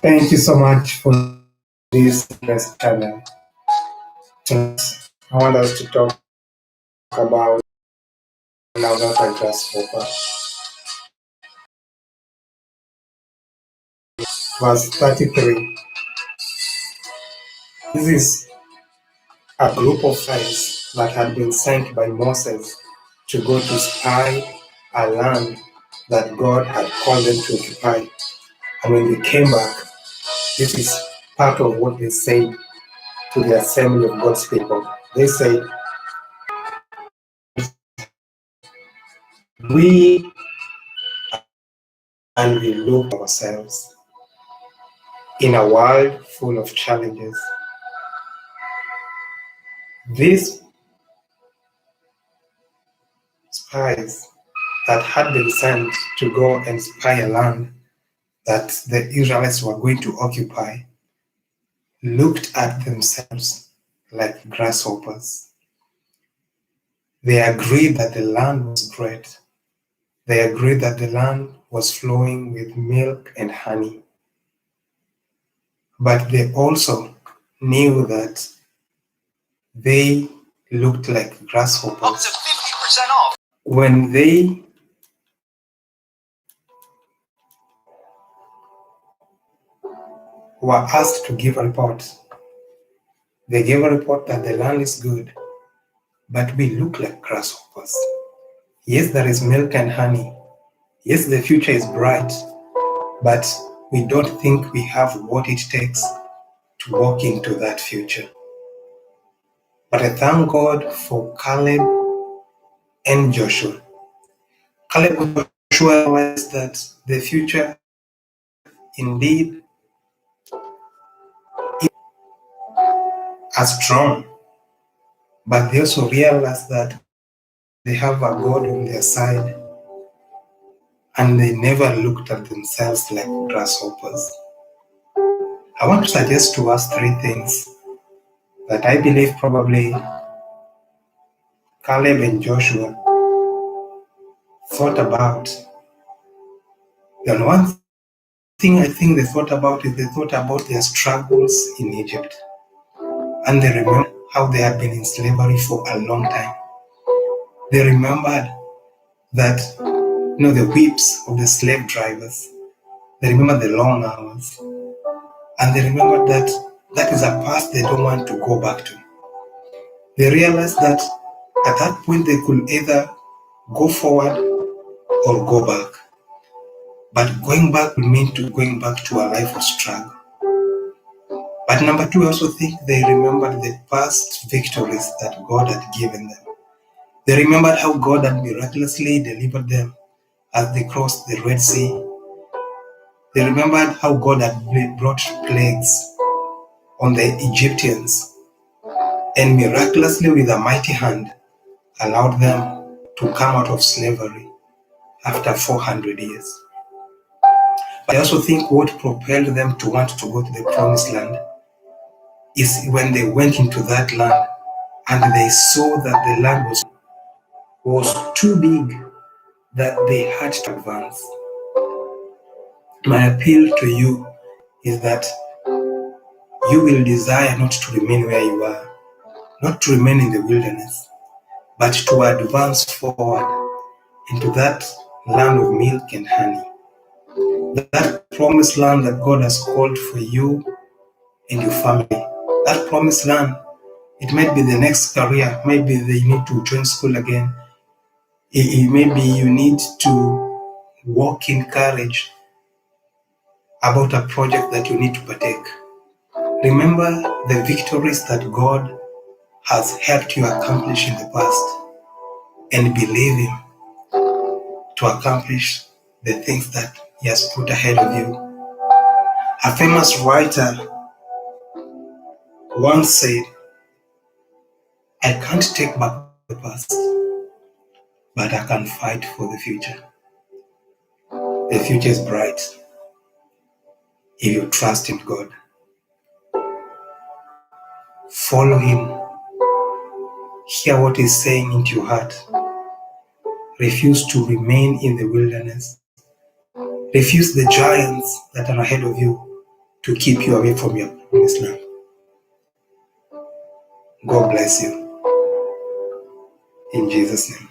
Thank you so much for this interest channel. Tonight, I want us to talk about another grasshopper. Verse 33. This is a group of spies that had been sent by Moses to go to spy a land that God had called them to occupy. And when they came back, this is part of what they said to the assembly of God's people. They said, we and we look ourselves in a world full of challenges. These spies that had been sent to go and spy a land that the Israelites were going to occupy looked at themselves like grasshoppers. They agreed that the land was great. They agreed that the land was flowing with milk and honey. But they also knew that they looked like grasshoppers. Up to 50% off. When they were asked to give a report, they gave a report that the land is good, but we look like grasshoppers. Yes, there is milk and honey. Yes, the future is bright, but we don't think we have what it takes to walk into that future. But I thank God for Caleb and Joshua. Caleb and Joshua realized that the future indeed is strong, but they also realized that they have a God on their side, and they never looked at themselves like grasshoppers. I want to suggest to us three things that I believe probably Caleb and Joshua thought about. And one thing I think they thought about is they thought about their struggles in Egypt. And they remembered how they had been in slavery for a long time. They remembered that, the whips of the slave drivers. They remembered the long hours. And they remembered that that is a past they don't want to go back to. They realized that at that point they could either go forward or go back. But going back would mean going back to a life of struggle. But number two, I also think they remembered the past victories that God had given them. They remembered how God had miraculously delivered them as they crossed the Red Sea. They remembered how God had brought plagues on the Egyptians and miraculously with a mighty hand allowed them to come out of slavery after 400 years. But I also think what propelled them to want to go to the promised land is when they went into that land and they saw that the land was too big that they had to advance. My appeal to you is that you will desire not to remain where you are, not to remain in the wilderness, but to advance forward into that land of milk and honey. That promised land that God has called for you and your family. That promised land, it might be the next career, maybe they need to join school again. Maybe you need to walk in courage about a project that you need to partake. Remember the victories that God has helped you accomplish in the past and believe Him to accomplish the things that He has put ahead of you. A famous writer once said, I can't take back the past, but I can fight for the future. The future is bright if you trust in God. Follow Him. Hear what He's saying into your heart. Refuse to remain in the wilderness. Refuse the giants that are ahead of you to keep you away from your promised land. God bless you. In Jesus' name.